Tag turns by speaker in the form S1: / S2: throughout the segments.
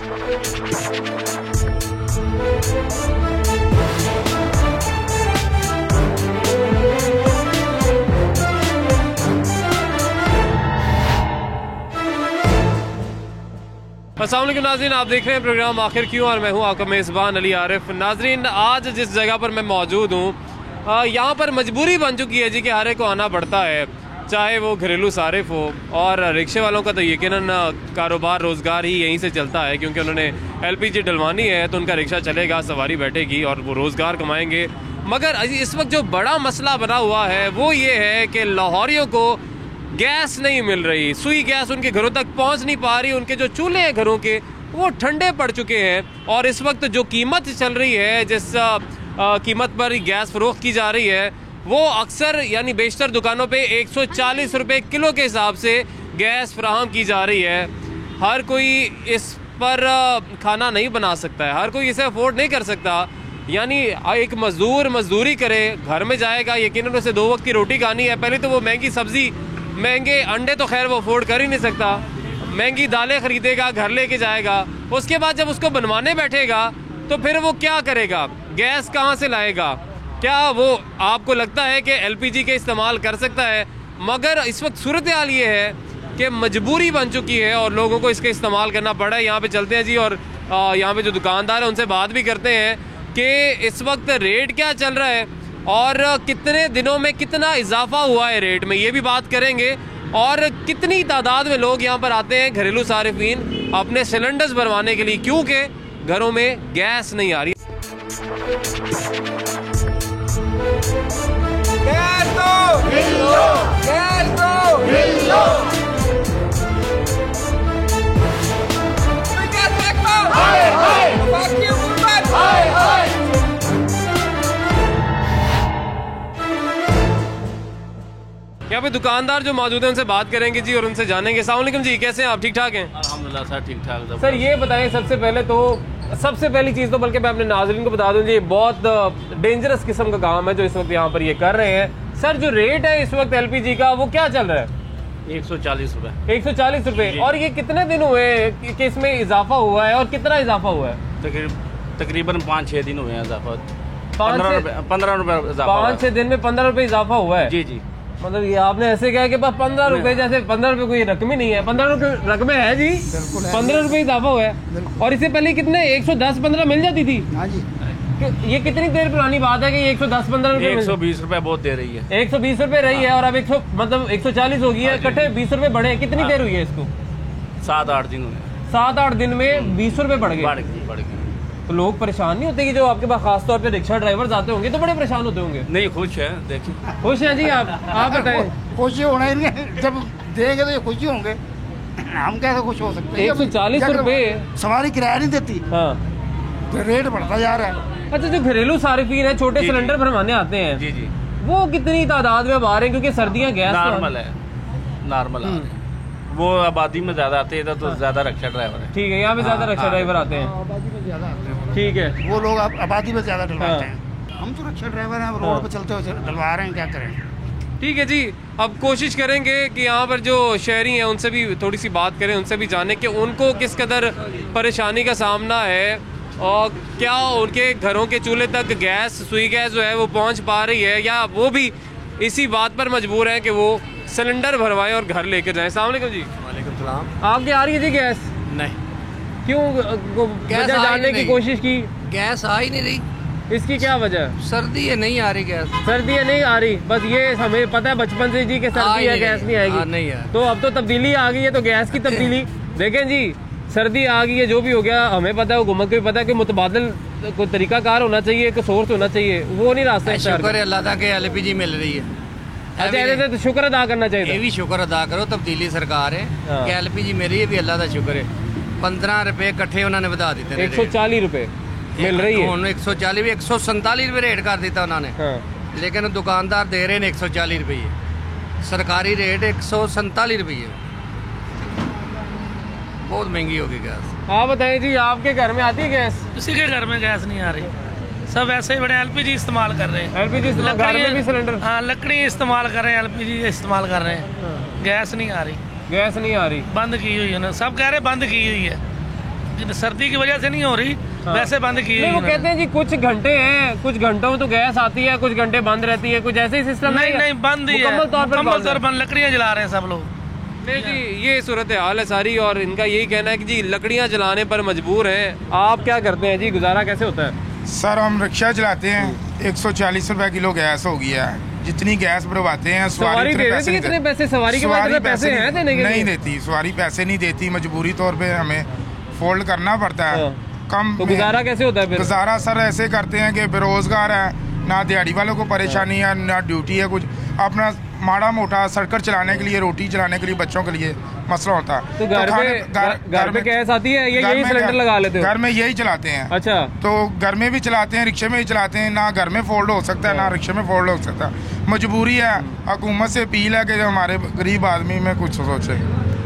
S1: अस्सलाम वालेकुम नाज़रीन, आप देख रहे हैं प्रोग्राम आखिर क्यों और मैं हूं आपका मेज़बान अली आरिफ। नाज़रीन, आज जिस जगह पर मैं मौजूद हूं यहाँ पर मजबूरी बन चुकी है जी कि हर एक को आना पड़ता है, चाहे वो घरेलू सारिफ हो। और रिक्शे वालों का तो यकीनन कारोबार रोज़गार ही यहीं से चलता है, क्योंकि उन्होंने LPG डलवानी है तो उनका रिक्शा चलेगा, सवारी बैठेगी और वो रोज़गार कमाएंगे। मगर इस वक्त जो बड़ा मसला बना हुआ है वो ये है कि लाहौरियों को गैस नहीं मिल रही, सुई गैस उनके घरों तक पहुंच नहीं पा रही। उनके जो चूल्हे हैं घरों के वो ठंडे पड़ चुके हैं और इस वक्त जो कीमत चल रही है, जिस कीमत पर गैस फरोख्त की जा रही है, वो अक्सर यानी बेशतर दुकानों पे 140 रुपये किलो के हिसाब से गैस फराहम की जा रही है। हर कोई इस पर खाना नहीं बना सकता है, हर कोई इसे अफोर्ड नहीं कर सकता। यानी एक मजदूर मजदूरी करे, घर में जाएगा, यकीनन उसे 2 वक्त की रोटी खानी है। पहले तो वो महंगी सब्ज़ी, महंगे अंडे तो खैर वो अफोर्ड कर ही नहीं सकता, महंगी दालें खरीदेगा, घर लेके जाएगा। उसके बाद जब उसको बनवाने बैठेगा तो फिर वो क्या करेगा, गैस कहाँ से लाएगा? क्या वो आपको लगता है कि LPG के इस्तेमाल कर सकता है? मगर इस वक्त सूरत हाल ये है कि मजबूरी बन चुकी है और लोगों को इसका इस्तेमाल करना पड़ा है। यहाँ पे चलते हैं जी और यहाँ पे जो दुकानदार है उनसे बात भी करते हैं कि इस वक्त रेट क्या चल रहा है और कितने दिनों में कितना इजाफा हुआ है रेट में, ये भी बात करेंगे। और कितनी तादाद में लोग यहाँ पर आते हैं घरेलू सारिफीन अपने सिलेंडर्स भरवाने के लिए, क्योंकि घरों में गैस नहीं आ रही।
S2: गैस दो, गैस दो, हाय हाय, हाय हाय।
S1: यहाँ पे दुकानदार जो मौजूद हैं उनसे बात करेंगे जी और उनसे जानेंगे। अस्सलाम वालेकुम जी, कैसे हैं आप? ठीक ठाक हैं?
S3: अल्हम्दुलिल्लाह सर, ठीक ठाक।
S1: सर ये बताएं, सबसे पहली चीज़ तो बल्कि मैं अपने नाज़रीन को बता दूं जी, बहुत डेंजरस किस्म का काम है जो इस वक्त यहाँ पर ये कर रहे हैं। सर जो रेट है इस वक्त LPG का वो क्या चल रहा है?
S3: 140 रुपये।
S1: 140 रुपये। और ये कितने दिन हुए कि इसमें इजाफा हुआ है और कितना इजाफा हुआ है?
S3: तकरीबन 5-6 दिन हुए हैं इजाफा।
S1: 15
S3: रुपये
S1: 5-6 दिन में 15 रुपये इजाफा हुआ है।
S3: जी जी।
S1: मतलब ये आपने ऐसे कहा कि बस 15 रुपए, जैसे 15 रुपए कोई रकम ही नहीं है। 15 रुपए रकमें है जी, 15 रुपए इजाफा हुआ है। और इससे पहले कितने 110-15 मिल जाती थी।
S2: हाँ जी।
S1: ये कितनी देर पुरानी बात है कि 110-15 रुपए?
S3: 120 रुपए बहुत दे रही है।
S1: 120 रुपए रही है और अब 140 हो गई है। इकट्ठे 20 रुपए बढ़े। कितनी देर हुई है इसको?
S3: 7-8 दिन हुए।
S1: 7-8 दिन में 20 रुपए बढ़ गए। तो लोग परेशान नहीं होते कि जो आपके पास खास तौर पे रिक्शा ड्राइवर्स आते होंगे तो बड़े परेशान होते होंगे?
S3: नहीं, खुश है। देखिए
S1: खुश हैं जी आप बताएं।
S2: खुशी होना ही नहीं, जब देंगे तो ये खुशी होंगे, हम कैसे खुश हो सकते हैं?
S1: 140 रुपए
S2: सवारी किराया नहीं देती।
S1: हाँ,
S2: तो रेट बढ़ता जा रहा है।
S1: अच्छा, जो घरेलू सारिफीन है, छोटे सिलेंडर भरवाने आते हैं
S3: जी जी,
S1: वो कितनी तादाद में अब आ रहे हैं? क्योंकि सर्दियाँ गैस
S3: नॉर्मल है, नॉर्मल आ रहे हैं। वो आबादी में ज्यादा आते हैं, तो ज्यादा रिक्शा ड्राइवर है।
S1: ठीक है, यहाँ पे ज्यादा रिक्शा ड्राइवर आते हैं।
S2: आबादी में ज्यादा आते हैं,
S1: ठीक है,
S2: वो लोग आबादी में ज्यादा डलवाते हैं। हम तो रिक्शा ड्राइवर हैं, रोड पे चलते हुए डलवा रहे हैं, क्या करें?
S1: ठीक है जी। अब कोशिश करेंगे कि यहाँ पर जो शहरी हैं उनसे भी थोड़ी सी बात करें, उनसे भी जाने कि उनको किस कदर परेशानी का सामना है और क्या उनके घरों के चूल्हे तक गैस, सुई गैस जो है वो पहुँच पा रही है, या वो भी इसी बात पर मजबूर हैं कि वो सिलेंडर भरवाएं और घर लेकर जाएं। अस्सलाम वालेकुम जी।
S3: वालेकुम सलाम।
S1: आपके आ रही है जी गैस?
S3: नहीं।
S1: क्यों वजह जानने की कोशिश की?
S4: गैस आ ही नहीं रही।
S1: इसकी क्या वजह?
S4: सर्दी है, नहीं आ रही गैस।
S1: सर्दी है, नहीं आ रही। बस ये हमें पता है बचपन से जी कि सर्दी है, गैस नहीं आएगी।
S4: नहीं है।
S1: तो अब तो तब्दीली आ गई है, तो गैस की तब्दीली देखें जी। सर्दी आ गई है, जो भी हो गया हमें पता है, हुकूमत को भी पता है कि मुतबादल कोई तरीकाकार होना चाहिए, कोई सोर्स होना चाहिए, वो नहीं रास्ता।
S4: शुक्र है अल्लाह के LPG मिल रही है।
S1: अच्छा, ऐसे तो शुक्र अदा करना चाहिए।
S4: ये भी शुक्र अदा करो, तब्दीली सरकार है कि LPG मिल रही है, भी अल्लाह का शुक्र है। 15 रुपए इकट्ठे उन्होंने बता दिते।
S1: 140 रुपए मिल रही है।
S4: 140 भी 147 रुपए रेट कर दिता उन्होंने। लेकिन दुकानदार दे रहे हैं 140 रुपये, सरकारी रेट 147 रुपये। बहुत महंगी होगी गैस।
S1: आप बताइए जी, आपके घर में आती है गैस?
S5: किसी के घर में गैस नहीं आ रही, सब ऐसे ही बड़े LPG इस्तेमाल कर रहे हैं।
S1: LPG घर में भी सिलेंडर?
S5: हाँ, लकड़ी इस्तेमाल कर रहे हैं, LPG इस्तेमाल कर रहे हैं। गैस नहीं आ रही,
S1: गैस नहीं आ रही,
S5: बंद की हुई है ना, सब कह रहे बंद की हुई है, सर्दी की वजह से नहीं हो रही, वैसे बंद की
S1: नहीं, वो
S5: है।
S1: कहते हैं जी कुछ घंटे हैं, कुछ घंटों में तो गैस आती है, कुछ घंटे बंद रहती है, कुछ ऐसे ही सिस्टम
S5: नहीं नहीं बंद ही है, मुकम्मल तौर पर लकड़ियाँ जला रहे हैं सब लोग।
S1: नहीं जी, ये सूरत हाल है सारी, और इनका यही कहना है कि जी लकड़ियाँ जलाने पर मजबूर हैं। आप क्या करते हैं जी, गुजारा कैसे होता है?
S6: सर हम रिक्शा चलाते हैं, 140 रुपए किलो गैस हो गया है। जितनी गैस भरवाते हैं
S1: सवारी दे देती है इतने पैसे? सवारी के बाद पैसे हैं देने के लिए?
S6: नहीं देती, सवारी पैसे नहीं देती, मजबूरी तौर पे हमें फोल्ड करना पड़ता है। कम
S1: तो गुजारा कैसे होता है फिर?
S6: गुजारा सर ऐसे करते हैं कि बेरोजगार है, ना दिहाड़ी वालों को परेशानी है, ना ड्यूटी है, कुछ अपना माड़ा मोटा सड़कर चलाने के लिए, रोटी चलाने के लिए, बच्चों के लिए मसला होता है।
S1: तो घर पे गैस आती है या यही सिलेंडर लगा लेते हो?
S6: घर में यही चलाते हैं।
S1: अच्छा,
S6: तो घर में भी चलाते हैं, रिक्शे में भी चलाते हैं, ना घर में फोल्ड हो सकता है ना रिक्शे में फोल्ड हो सकता है। मजबूरी है, हुकूमत से अपील है कि हमारे गरीब आदमी में कुछ सोचे।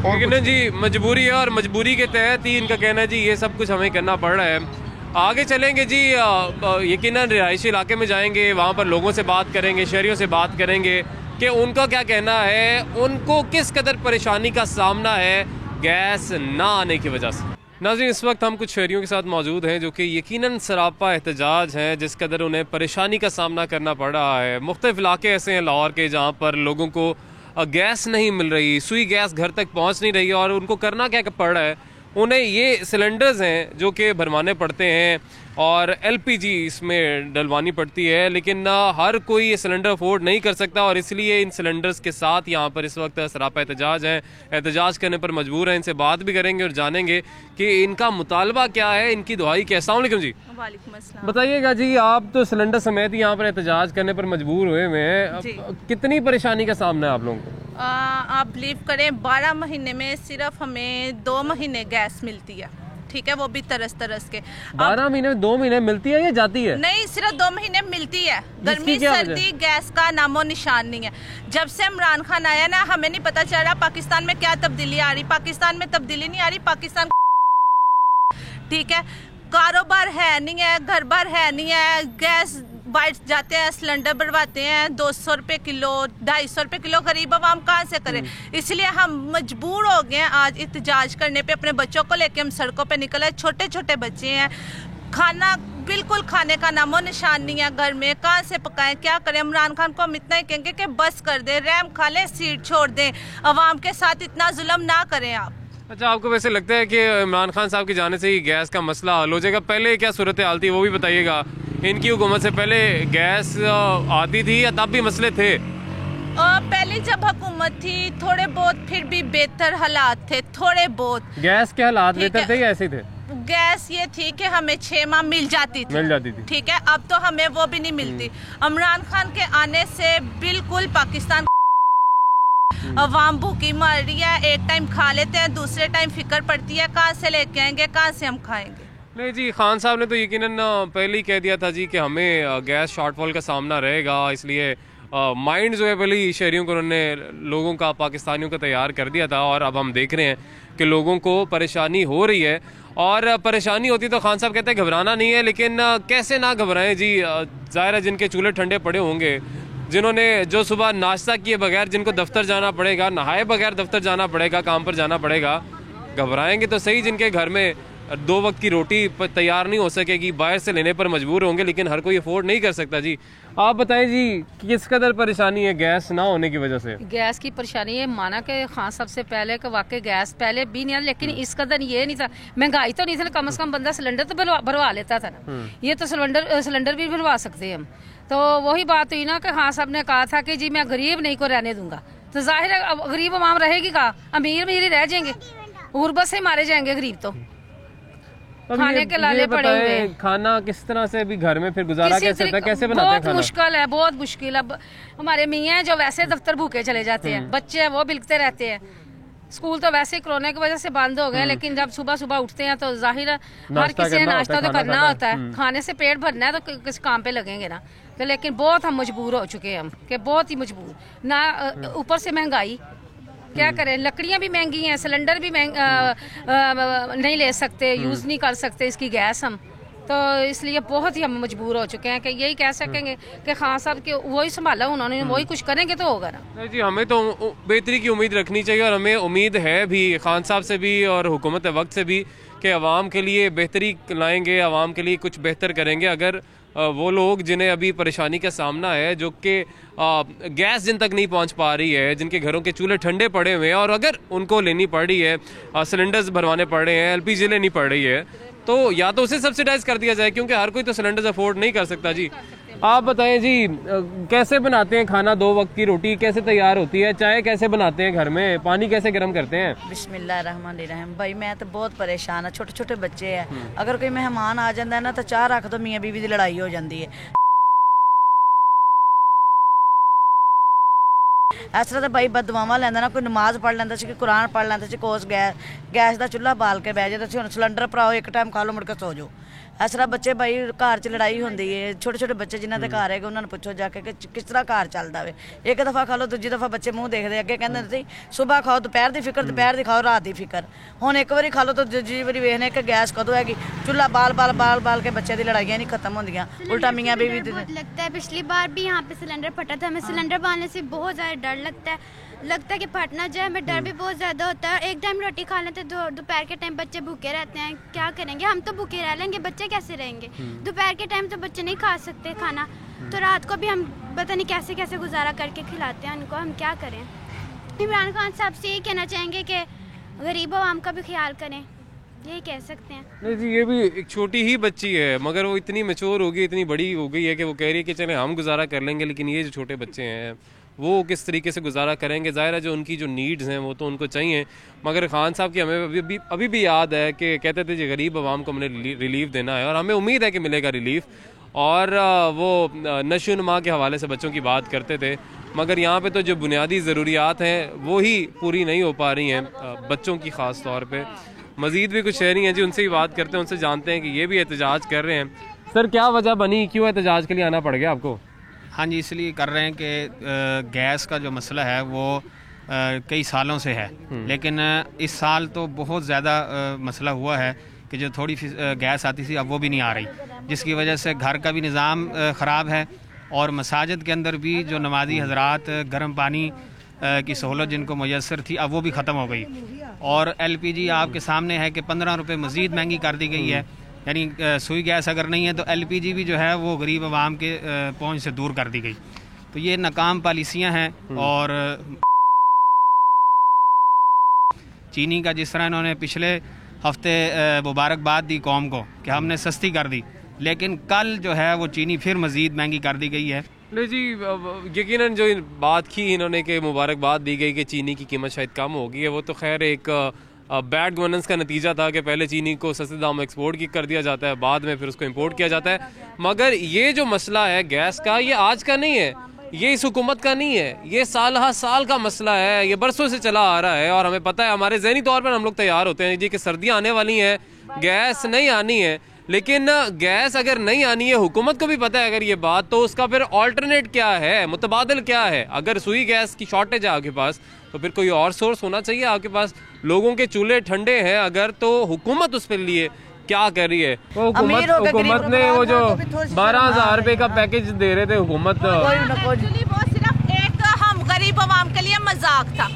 S1: लेकिन जी मजबूरी है, और मजबूरी के तहत ही इनका कहना है जी ये सब कुछ हमें करना पड़ रहा है। आगे चलेंगे जी, यकीनन रिहायशी इलाके में जाएंगे, वहाँ पर लोगों से बात करेंगे, शहरियों से बात करेंगे कि उनका क्या कहना है, उनको किस कदर परेशानी का सामना है गैस ना आने की वजह से। नाज़रीन, इस वक्त हम कुछ शहरियों के साथ मौजूद हैं जो कि यकीनन सरापा एहतजाज हैं, जिस कदर उन्हें परेशानी का सामना करना पड़ रहा है। मुख्तलिफ इलाके ऐसे हैं लाहौर के जहाँ पर लोगों को गैस नहीं मिल रही, सुई गैस घर तक पहुँच नहीं रही, और उनको करना क्या पड़ रहा है, उन्हें ये सिलेंडर्स हैं जो कि भरवाने पड़ते हैं और एलपीजी इसमें डलवानी पड़ती है, लेकिन हर कोई ये सिलेंडर अफोर्ड नहीं कर सकता, और इसलिए इन सिलेंडर्स के साथ यहाँ पर इस वक्त सरापा एहतजाज है, एहतजाज करने पर मजबूर हैं। इनसे बात भी करेंगे और जानेंगे कि इनका मुतालबा क्या है, इनकी दुआई क्या है। अस्सलाम वालेकुम जी।
S7: वालेकुम अस्सलाम।
S1: बताइएगा जी, आप तो सिलेंडर समेत ही यहाँ पर एहतजाज करने पर मजबूर हुए हैं, कितनी परेशानी का सामना है आप लोगों को?
S7: आप बिलीव करें 12 महीने में सिर्फ हमें 2 महीने गैस मिलती है, ठीक है, वो भी तरस तरस के।
S1: 12 महीने में 2 महीने मिलती है या जाती है?
S7: नहीं, सिर्फ 2 महीने मिलती है। गर्मी सर्दी गैस का नामो निशान नहीं है। जब से इमरान खान आया ना, हमें नहीं पता चल रहा पाकिस्तान में क्या तब्दीली आ रही। पाकिस्तान में तब्दीली नहीं आ रही, पाकिस्तान ठीक है, कारोबार है नहीं है, घर बार है नहीं है, गैस बाइट जाते हैं, सिलेंडर बढ़वाते हैं 200 रुपये किलो, 250 रुपये किलो, गरीब आवाम कहाँ से करें। इसलिए हम मजबूर हो गए हैं आज एहतजाज करने पे। अपने बच्चों को लेके हम सड़कों पे निकले, छोटे छोटे बच्चे हैं, खाना बिल्कुल खाने का नामो निशान नहीं है घर में, कहाँ से पकाएं, क्या करें। इमरान खान को हम इतना ही कहेंगे कि बस कर दे, रैम खा लें, सीट छोड़ दें, अवाम के साथ इतना जुल्म ना करें आप।
S1: अच्छा, आपको वैसे लगता है कि इमरान खान साहब के जाने से ही गैस का मसला हल हो जाएगा? पहले क्या सूरत हाल थी वो भी बताइएगा। इनकी हुकूमत से पहले गैस आती थी या तब भी मसले थे?
S7: पहले जब हुकूमत थी थोड़े बहुत फिर भी बेहतर हालात थे, थोड़े बहुत।
S1: गैस के हालात बेहतर थे या ऐसे थे?
S7: गैस ये थी कि हमें 6 माह मिल जाती थी, ठीक है, अब तो हमें वो भी नहीं मिलती। इमरान खान के आने से बिल्कुल पाकिस्तान अवाम भूखी मर रही है। एक टाइम खा लेते हैं, दूसरे टाइम फिक्र पड़ती है कहाँ से लेके आएंगे, कहाँ से हम खाएंगे।
S1: नहीं जी, खान साहब ने तो यकीनन पहले ही कह दिया था जी कि हमें गैस शॉर्टफॉल का सामना रहेगा, इसलिए माइंड जो है पहले ही शहरियों को, उन्होंने लोगों का, पाकिस्तानियों का तैयार कर दिया था। और अब हम देख रहे हैं कि लोगों को परेशानी हो रही है, और परेशानी होती तो खान साहब कहते हैं घबराना नहीं है, लेकिन कैसे ना घबराएं जी। ज़ाहिर है जिनके चूल्हे ठंडे पड़े होंगे, जिन्होंने जो सुबह नाश्ता किए बगैर जिनको दफ्तर जाना पड़ेगा, नहाए बगैर दफ्तर जाना पड़ेगा, काम पर जाना पड़ेगा, घबराएंगे तो सही। जिनके घर में 2 वक्त की रोटी तैयार नहीं हो सकेगी, बाहर से लेने पर मजबूर होंगे, लेकिन हर कोई अफोर्ड नहीं कर सकता जी। आप बताएं जी, किस कदर परेशानी है गैस ना होने की वजह से?
S8: गैस की परेशानी है, माना कि हाँ सबसे पहले कि वाकई गैस पहले भी नहीं, लेकिन इस कदर ये नहीं था, महंगाई तो नहीं थी, कम से कम बंदा सिलेंडर तो भरवा लेता था ना। ये तो सिलेंडर भी भरवा सकते हैं हम। तो वही बात हुई ना कि हाँ साहब ने कहा था कि जी मैं गरीब नहीं को रहने दूंगा, तो जाहिर है अब गरीब आवाम रहेगी कहाँ, अमीर ही रह जाएंगे, गुर्बत से मारे जाएंगे गरीब तो। खाने के लाले पड़े हुए,
S1: खाना किस तरह से भी घर में फिर गुजारा कैसे होता है, कैसे बनाते हैं खाना?
S8: बहुत मुश्किल है, बहुत मुश्किल। अब हमारे मियाँ जो वैसे दफ्तर भूखे चले जाते हैं, बच्चे हैं वो बिलकते रहते हैं, स्कूल तो वैसे कोरोना की वजह से बंद हो गए, लेकिन जब सुबह सुबह उठते हैं तो जाहिर है हर किसी ने नाश्ता तो करना होता है, खाने से पेट भरना है तो किस काम पे लगेंगे ना। तो लेकिन बहुत हम मजबूर हो चुके हैं, हम कि बहुत ही मजबूर ना, ऊपर से महंगाई, क्या करें, लकड़ियाँ भी महंगी हैं, सिलेंडर भी नहीं ले सकते, यूज़ नहीं कर सकते इसकी गैस हम, तो इसलिए बहुत ही हम मजबूर हो चुके हैं कि यही कह सकेंगे कि खान साहब के वही संभाला उन्होंने, वही कुछ करेंगे तो होगा ना।
S1: नहीं जी, हमें तो बेहतरी की उम्मीद रखनी चाहिए, और हमें उम्मीद है भी खान साहब से भी और हुकूमत वक्त से भी कि आवाम के लिए बेहतरी लाएंगे, आवाम के लिए कुछ बेहतर करेंगे अगर वो लोग जिन्हें अभी परेशानी का सामना है, जो कि गैस जिन तक नहीं पहुंच पा रही है, जिनके घरों के चूल्हे ठंडे पड़े हुए हैं और अगर उनको लेनी पड़ रही है, सिलेंडर्स भरवाने पड़ रहे हैं, LPG लेनी पड़ रही है, तो या तो उसे सब्सिडाइज कर दिया जाए क्योंकि हर कोई तो सिलेंडर्स अफोर्ड नहीं कर सकता। जी आप बताएं जी, कैसे बनाते हैं खाना, 2 वक्त की रोटी कैसे तैयार होती है, चाय कैसे बनाते हैं घर में, पानी कैसे गर्म करते हैं?
S9: बिस्मिल्लाहिर्रहमानिर्रहीम। भाई मैं तो बहुत परेशान हाँ, छोटे छोटे बच्चे हैं, अगर कोई मेहमान आ जाता है ना तो चाह रख दो, मियाँ बीवी की लड़ाई हो जाती है। इस तरह तो भाई बददुआवां लैंदा ना, कोई नमाज पढ़ लैंदा सी, कुरान पढ़ लैंदा सी, कोस गैस का चुल्हा बाल के बह जाए, हुण सिलेंडर भराओ, एक टाइम खा लो मुड़ के सो जाओ। इस तरह बच्चे भाई घर च लड़ाई होंदी है, छोटे छोटे बच्चे जिन्हों के घर है उन्होंने पुछो जाके कि किस तरह घर चलता है। एक दफ़ा खा लो, दूजी दफ़ा बच्चे मुँह देखते, अगे कहते सी सुबह खाओ दोपहर की फिक्र, दोपहर की खाओ रात की फिक्र, हुण एक बारी खा लो तो दूजी बारी वेखने कि गैस कदों हैगी, चूल्हा बाल बाल बाल बाल के बच्चे की लड़ाइयाँ नहीं खत्म होंदियां, उल्टा मियाँ बीवी
S10: लगता है। पिछली बार भी यहाँ पे सिलेंडर फटा था, हमें सिलेंडर बालने से बहुत ज़्यादा डर लगता है कि फट ना जाए, हमें डर भी बहुत ज़्यादा होता है। एक टाइम रोटी खा लेते, दोपहर के टाइम बच्चे भूखे रहते हैं, क्या करेंगे? हम तो भूखे रह लेंगे, बच्चे कैसे रहेंगे? दोपहर के टाइम तो बच्चे नहीं खा सकते खाना, तो रात को भी हम पता नहीं कैसे कैसे गुजारा करके खिलाते हैं उनको, हम क्या करें? इमरान खान साहब से यही कहना चाहेंगे कि गरीब आवाम का भी ख्याल करें, यही कह सकते हैं।
S1: नहीं जी, ये भी एक छोटी ही बच्ची है मगर वो इतनी मैच्योर हो गई, इतनी बड़ी हो गई है कि वो कह रही है कि चले हम गुजारा कर लेंगे, लेकिन ये जो छोटे बच्चे हैं वो किस तरीके से गुजारा करेंगे? ज़ाहिर है जो उनकी जो नीड्स हैं वो तो उनको चाहिए, मगर खान साहब की हमें अभी भी याद है कि कहते थे जी गरीब आवाम को हमने रिलीफ देना है और हमें उम्मीद है कि मिलेगा रिलीफ। और वो नशो नुमा के हवाले से बच्चों की बात करते थे, मगर यहाँ पे तो जो बुनियादी ज़रूरियात हैं वो ही पूरी नहीं हो पा रही हैं बच्चों की ख़ास तौर पे। मज़ीद भी कुछ शहरी हैं जी, उनसे ही बात करते हैं, उनसे जानते हैं कि ये भी एहतजाज कर रहे हैं। सर क्या वजह बनी, क्यों एहतजाज के लिए आना पड़ गया आपको?
S11: हाँ जी, इसलिए कर रहे हैं कि गैस का जो मसला है वो कई सालों से है, लेकिन इस साल तो बहुत ज़्यादा मसला हुआ है कि जो थोड़ी गैस आती थी अब वो भी नहीं आ रही, जिसकी वजह से घर का भी निज़ाम ख़राब है और मसाजिद के अंदर भी जो नमाजी हजरात गर्म पानी की सहूलत जिनको मैसर थी अब वो भी ख़त्म हो गई। और LPG आपके सामने है कि 15 रुपये मज़ीद महंगी कर दी गई है, यानी सुई गैस अगर नहीं है तो LPG भी जो है वो गरीब आवाम के पहुंच से दूर कर दी गई। तो ये नाकाम पॉलिसियां हैं। और चीनी का जिस तरह इन्होंने पिछले हफ्ते मुबारकबाद दी कौम को कि हमने सस्ती कर दी, लेकिन कल जो है वो चीनी फिर मज़ीद महंगी कर दी गई है।
S1: नहीं जी, यकीनन जो बात की इन्होंने कि मुबारकबाद दी गई कि चीनी की कीमत शायद कम होगी है, वो तो खैर एक बैड गवर्नेंस का नतीजा था कि पहले चीनी को सस्ते दाम में एक्सपोर्ट कर दिया जाता है, बाद में फिर उसको इंपोर्ट किया जाता है। मगर ये जो मसला है गैस का, ये आज का नहीं है, ये इस हुकूमत का नहीं है, ये साल हर साल का मसला है, ये बरसों से चला आ रहा है। और हमें पता है, हमारे ज़हनी तौर पर हम लोग तैयार होते हैं जी कि सर्दियाँ आने वाली हैं, गैस नहीं आनी है, लेकिन गैस अगर नहीं आनी है, हुकूमत को भी पता है अगर ये बात, तो उसका फिर ऑल्टरनेट क्या है, मुतबादिल क्या है? अगर सुई गैस की शॉर्टेज है आपके पास तो फिर कोई और सोर्स होना चाहिए आपके पास। लोगों के चूल्हे ठंडे हैं अगर, तो हुकूमत उस पर लिए क्या कर रही है? वो हुकूमत ने वो जो 12,000 रुपए का पैकेज दे रहे थे हुकूमत,
S7: वो सिर्फ एक हम गरीब आवाम के लिए मजाक था,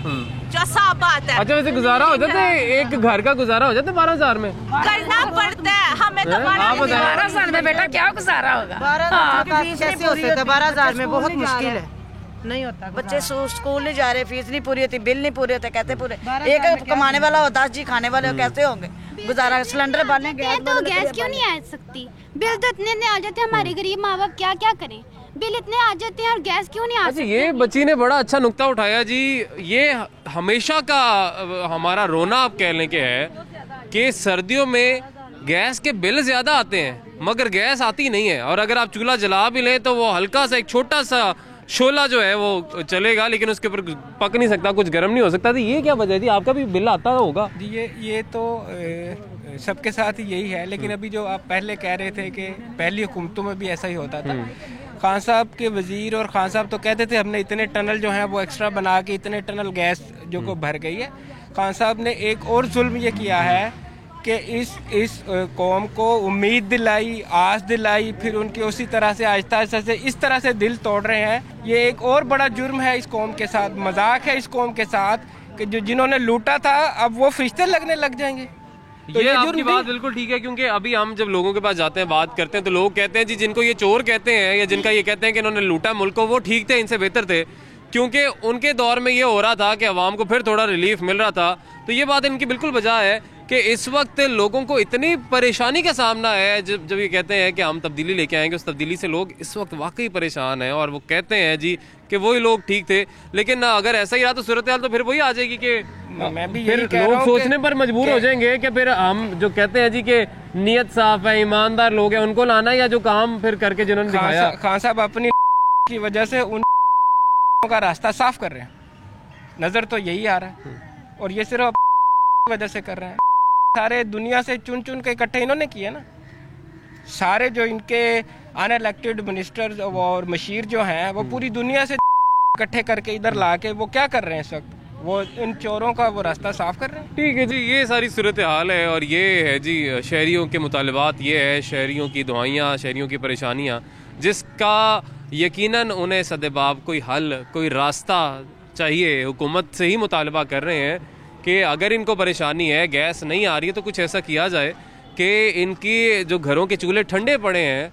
S7: जो साफ बात है।
S1: अच्छा, वैसे गुजारा हो जाता है, एक घर का गुजारा हो जाता है 12,000 में?
S7: करना पड़ता है हमें तो।
S8: 12,000 में बेटा क्या गुजारा होगा?
S9: 12,000 में बहुत मुश्किल है, नहीं होता। बच्चे स्कूल नहीं जा रहे, फीस नहीं पूरी होती, बिल नहीं पूरे होते, कहते पूरे एक कमाने वाला हो 10 जी खाने वाले हो, कैसे होंगे गुजारा? सिलेंडर बालने
S10: तो गैस क्यों नहीं आ सकती? बिल तो इतने आ जाते हैं, हमारे गरीब माँ बाप क्या क्या करें? बिल इतने आ जाते हैं और गैस क्यों नहीं आ सकती?
S1: ये बच्ची ने बड़ा अच्छा नुक्ता उठाया जी। ये हमेशा का हमारा रोना आप कह लें कि है कि सर्दियों में गैस के बिल ज्यादा आते हैं मगर गैस आती नहीं है, और अगर आप चूल्हा जला भी लें तो वो हल्का सा एक छोटा सा शोला जो है वो चलेगा, लेकिन उसके ऊपर पक नहीं सकता, कुछ गर्म नहीं हो सकता। तो ये क्या वजह थी? आपका भी बिल आता होगा
S12: जी? ये तो सबके साथ ही यही है, लेकिन अभी जो आप पहले कह रहे थे कि पहली हुकूमतों में भी ऐसा ही होता था। खान साहब के वजीर और खान साहब तो कहते थे हमने इतने टनल जो हैं वो एक्स्ट्रा बना के इतने टनल गैस जो को भर गई है। खान साहब ने एक और जुल्म ये किया है कि इस कौम को उम्मीद दिलाई, आस दिलाई, फिर उनके उसी तरह से आहिस्ता आहिस्ता से इस तरह से दिल तोड़ रहे हैं। ये एक और बड़ा जुर्म है इस कौम के साथ, मजाक है इस कौम के साथ कि जो जिन्होंने लूटा था अब वो फरिश्ते लगने लग जाएंगे। तो
S1: ये आपकी
S12: जुर्म
S1: बात बिल्कुल ठीक है, क्योंकि अभी हम जब लोगों के पास जाते हैं, बात करते हैं, तो लोग कहते हैं जी जिनको ये चोर कहते हैं या जिनका ये कहते हैं कि इन्होंने लूटा मुल्क को, वो ठीक थे, इनसे बेहतर थे, क्योंकि उनके दौर में ये हो रहा था कि अवाम को फिर थोड़ा रिलीफ मिल रहा था। तो ये बात इनकी बिल्कुल वजह है कि इस वक्त लोगों को इतनी परेशानी का सामना है। जब ये कहते हैं कि हम तब्दीली लेके आएंगे, उस तब्दीली से लोग इस वक्त वाकई परेशान हैं, और वो कहते हैं जी कि वही लोग ठीक थे। लेकिन अगर ऐसा ही रहा तो सूरत हाल तो फिर वही आ जाएगी कि
S12: मैं भी
S1: फिर लोग सोचने पर मजबूर हो जाएंगे कि फिर हम जो कहते हैं जी कि नीयत साफ है, ईमानदार लोग हैं, उनको लाना, या जो काम फिर करके जिन्होंने दिखाया।
S12: खान साहब अपनी की वजह से उन का रास्ता साफ कर रहे हैं, नजर तो यही आ रहा है, और ये सिर्फ वजह से कर रहे हैं। सारे दुनिया से चुन चुन के इकट्ठे इन्होंने किए ना, सारे जो इनके अनइलेक्टेड मिनिस्टर्स और मशीर जो हैं वो पूरी दुनिया से इकट्ठे करके इधर ला के वो क्या कर रहे हैं इस वक्त, वो इन चोरों का वो रास्ता साफ कर रहे हैं।
S1: ठीक है जी, ये सारी सूरत हाल है, और ये है जी शहरियों के मुतालबात, ये है शहरियों की दुआइयाँ, शहरियों की परेशानियाँ, जिसका यकीनन उन्हें सदेबाब कोई हल, कोई रास्ता चाहिए। हुकूमत से ही मुतालबा कर रहे हैं कि अगर इनको परेशानी है, गैस नहीं आ रही है, तो कुछ ऐसा किया जाए कि इनकी जो घरों के चूल्हे ठंडे पड़े हैं।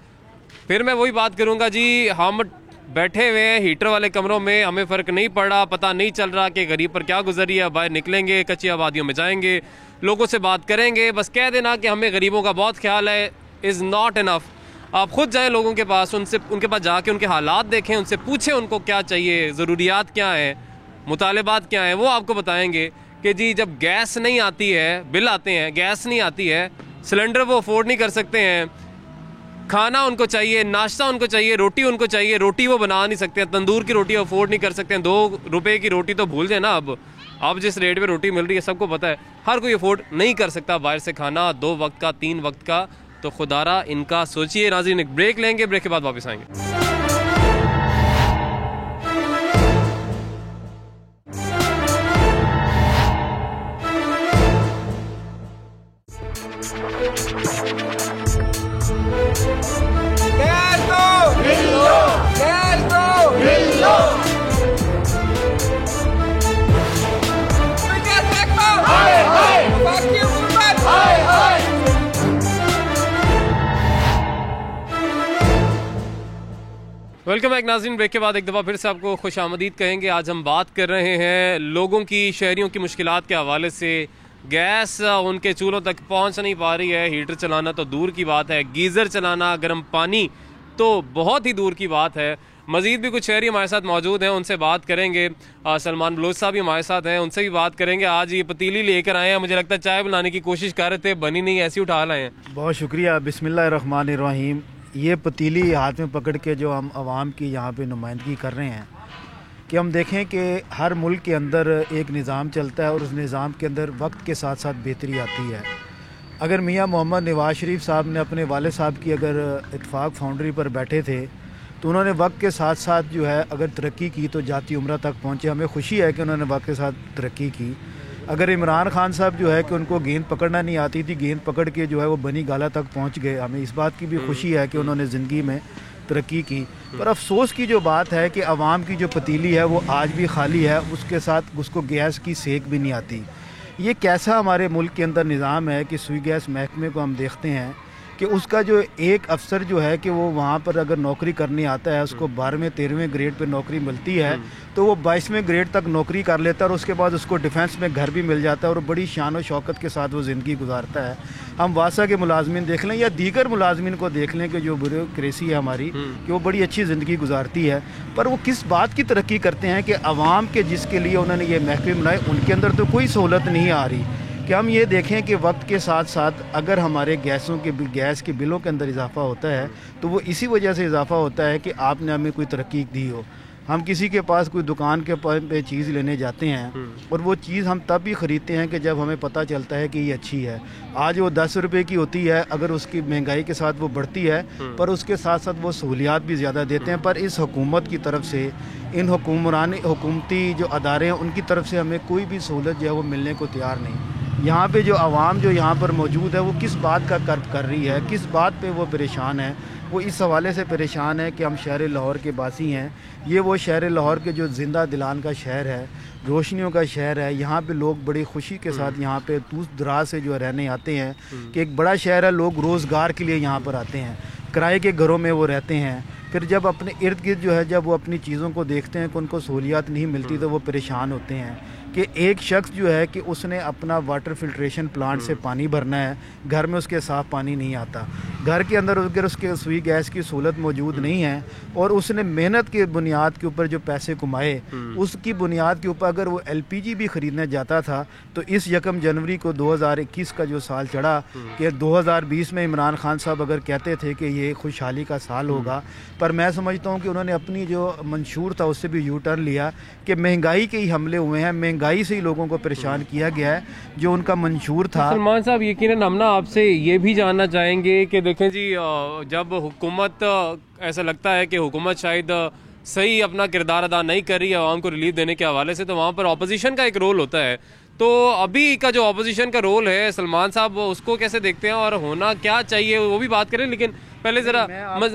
S1: फिर मैं वही बात करूँगा जी, हम बैठे हुए हैं हीटर वाले कमरों में, हमें फ़र्क नहीं पड़ा, पता नहीं चल रहा कि गरीब पर क्या गुजरी है। बाहर निकलेंगे, कच्ची आबादियों में जाएंगे, लोगों से बात करेंगे, बस कह देना कि हमें गरीबों का बहुत ख्याल है इज़ नॉट इनफ। आप खुद जाएं लोगों के पास, उनके पास जाके उनके हालात देखें, उनसे पूछें उनको क्या चाहिए, ज़रूरियात क्या हैं, मुतालबात क्या हैं, वो आपको बताएंगे कि जी जब गैस नहीं आती है, बिल आते हैं, गैस नहीं आती है, सिलेंडर वो अफोर्ड नहीं कर सकते हैं, खाना उनको चाहिए, नाश्ता उनको चाहिए, रोटी उनको चाहिए, रोटी वो बना नहीं सकते हैं, तंदूर की रोटी अफोर्ड नहीं कर सकते हैं। 2 रुपए की रोटी तो भूल जाए ना, अब जिस रेट पे रोटी मिल रही है सबको पता है, हर कोई अफोर्ड नहीं कर सकता बाहर से खाना, 2 वक्त का, 3 वक्त का। तो खुदारा इनका सोचिए। नाज़रीन, एक ब्रेक लेंगे, ब्रेक के बाद वापस आएंगे। वेलकम बैक नाज़रीन, ब्रेक के बाद एक दफ़ा फिर से आपको खुश आमदीद कहेंगे। आज हम बात कर रहे हैं लोगों की, शहरियों की मुश्किलात के हवाले से। गैस उनके चूल्हों तक पहुंच नहीं पा रही है, हीटर चलाना तो दूर की बात है, गीज़र चलाना, गर्म पानी तो बहुत ही दूर की बात है। मज़ीद भी कुछ शहरी हमारे साथ मौजूद हैं, उनसे बात करेंगे। सलमान बलोच साहब भी हमारे साथ हैं, उनसे भी बात करेंगे। आज ये पतीली लेकर आए हैं, मुझे लगता है चाय बनाने की कोशिश कर रहे थे, बनी नहीं, ऐसी उठा लाए हैं।
S13: बहुत शुक्रिया। बिस्मिल्लाहिर्रहमानिर्रहीम। ये पतीली हाथ में पकड़ के जो हम आवाम की यहाँ पे नुमाइंदगी कर रहे हैं कि हम देखें कि हर मुल्क के अंदर एक निज़ाम चलता है और उस निज़ाम के अंदर वक्त के साथ साथ बेहतरी आती है। अगर मियाँ मोहम्मद नवाज शरीफ साहब ने अपने वाले साहब की अगर इत्तेफाक फाउंड्री पर बैठे थे तो उन्होंने वक्त के साथ साथ जो है अगर तरक्की की तो जाती उम्रा तक पहुँचे। हमें खुशी है कि उन्होंने वक्त के साथ तरक्की की। अगर इमरान खान साहब जो है कि उनको गेंद पकड़ना नहीं आती थी, गेंद पकड़ के जो है वो बनी गाला तक पहुंच गए। हमें इस बात की भी खुशी है कि उन्होंने ज़िंदगी में तरक्की की। पर अफसोस की जो बात है कि आवाम की जो पतीली है वो आज भी खाली है, उसके साथ उसको गैस की सेक भी नहीं आती। ये कैसा हमारे मुल्क के अंदर निज़ाम है कि सुई गैस महकमे को हम देखते हैं कि उसका जो एक अफसर जो है कि वो वहाँ पर अगर नौकरी करने आता है, उसको 12वें 13वें ग्रेड पे नौकरी मिलती है तो वो 22वें ग्रेड तक नौकरी कर लेता है और उसके बाद उसको डिफेंस में घर भी मिल जाता है और बड़ी शान और शौकत के साथ वो ज़िंदगी गुजारता है। हम वासा के मुलाजमीन देख लें या दीगर मुलाजमीन को देख लें कि जो ब्यूरोक्रेसी है हमारी कि वो बड़ी अच्छी ज़िंदगी गुजारती है, पर वो किस बात की तरक्की करते हैं कि आवाम के जिसके लिए उन्होंने ये महकमे बनाए उनके अंदर तो कोई सहूलत नहीं आ रही। कि हम ये देखें कि वक्त के साथ साथ अगर हमारे गैस के बिलों के अंदर इजाफा होता है तो वो इसी वजह से इजाफा होता है कि आपने हमें कोई तरक्की दी हो। हम किसी के पास कोई दुकान के पे चीज़ लेने जाते हैं और वो चीज़ हम तब भी ख़रीदते हैं कि जब हमें पता चलता है कि ये अच्छी है। आज वो 10 रुपये की होती है, अगर उसकी महंगाई के साथ वो बढ़ती है पर उसके साथ साथ वो सहूलियात भी ज़्यादा देते हैं। पर इस हुकूमत की तरफ से, इन हुकूमती जो अदारे हैं उनकी तरफ से हमें कोई भी सहूलत जो है वो मिलने को तैयार नहीं। यहाँ पे जो आवाम जो यहाँ पर मौजूद है वो किस बात का कर्ब कर रही है, किस बात पे वो परेशान है। वो इस हवाले से परेशान है कि हम शहर लाहौर के बासी हैं। ये वो शहर लाहौर के जो ज़िंदा दिलान का शहर है, रोशनियों का शहर है। यहाँ पे लोग बड़ी खुशी के साथ यहाँ पे दूर दराज से जो रहने आते हैं कि एक बड़ा शहर है, लोग रोज़गार के लिए यहाँ पर आते हैं, किराए के घरों में वो रहते हैं। फिर जब अपने इर्द गिर्द जो है जब वो अपनी चीज़ों को देखते हैं कि उनको सहूलियात नहीं मिलती तो वो परेशान होते हैं कि एक शख्स जो है कि उसने अपना वाटर फिल्ट्रेशन प्लांट से पानी भरना है, घर में उसके साफ़ पानी नहीं आता, घर के अंदर अगर उसके रसोई गैस की सहूलत मौजूद नहीं है और उसने मेहनत के बुनियाद के ऊपर जो पैसे कमाए उसकी बुनियाद के ऊपर अगर वो LPG भी ख़रीदने जाता था तो इस 1 जनवरी को 2021 का जो साल चढ़ा कि 2020 में इमरान खान साहब अगर कहते थे कि ये खुशहाली का साल होगा, पर मैं समझता हूँ कि उन्होंने अपनी जो मंशूर था उससे भी यू टर्न लिया कि महंगाई के ही हमले हुए हैं, महंगाई से ही लोगों को परेशान किया गया है जो उनका मंशूर था।
S1: सलमान साहब यकीनन हम ना आपसे ये भी जानना चाहेंगे कि देखें जी, जब हुकूमत ऐसा लगता है कि हुकूमत शायद सही अपना किरदार अदा नहीं कर रही है आवाम को रिलीफ देने के हवाले से, तो वहाँ पर ऑपोजिशन का एक रोल होता है। तो अभी का जो ऑपोजिशन का रोल है सलमान साहब उसको कैसे देखते हैं और होना क्या चाहिए वो भी बात करें, लेकिन पहले ज़रा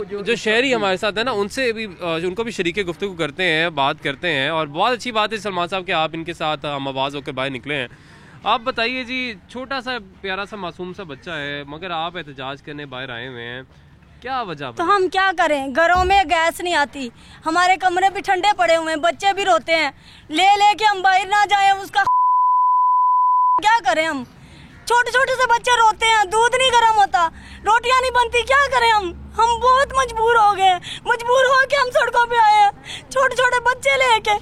S1: जो शहरी हमारे साथ है ना उनसे भी उनको भी शरीके गुफ्तगू करते हैं, बात करते हैं। और बहुत अच्छी बात है सलमान साहब कि आप इनके साथ हम आवाज़ होकर बाहर निकले हैं। आप बताइए जी, छोटा सा प्यारा सा मासूम सा बच्चा है मगर आप एहतजाज करने बाहर आए हुए हैं, क्या वजह?
S14: तो हम क्या करें, घरों में गैस नहीं आती, हमारे कमरे भी ठंडे पड़े हुए हैं, बच्चे भी रोते हैं, ले के हम बाहर ना जाए उसका क्या करें हम। छोटे छोटे से बच्चे रोते हैं, दूध नहीं गर्म होता, रोटियां नहीं बनती, क्या करें हम बहुत मजबूर हो गए, मजबूर हो के हम सड़कों पे आए हैं, छोटे छोटे बच्चे लेके,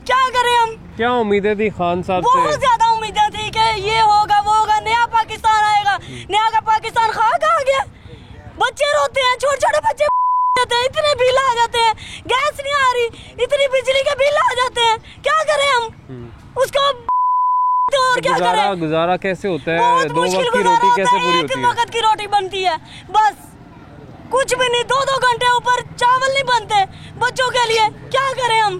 S14: क्या करें हम।
S1: क्या उम्मीदें थी खान साहब से?
S14: बहुत ज्यादा उम्मीदें थी कि ये होगा वो होगा, नया पाकिस्तान आएगा, नया का पाकिस्तान खाक आ गया। बच्चे रोते हैं, छोटे छोटे बच्चे जाते हैं, इतने बिल आ जाते हैं, गैस नहीं आ रही, इतनी बिजली के बिल आ जाते हैं, क्या करें हम उसको। तो और क्या करें,
S1: गुजारा कैसे होता है? 2 वक्त की रोटी कैसे पूरी होती है?
S14: 1 वक्त की रोटी बनती है बस, कुछ भी नहीं, 2-2 घंटे ऊपर चावल नहीं बनते बच्चों के लिए, क्या करें हम,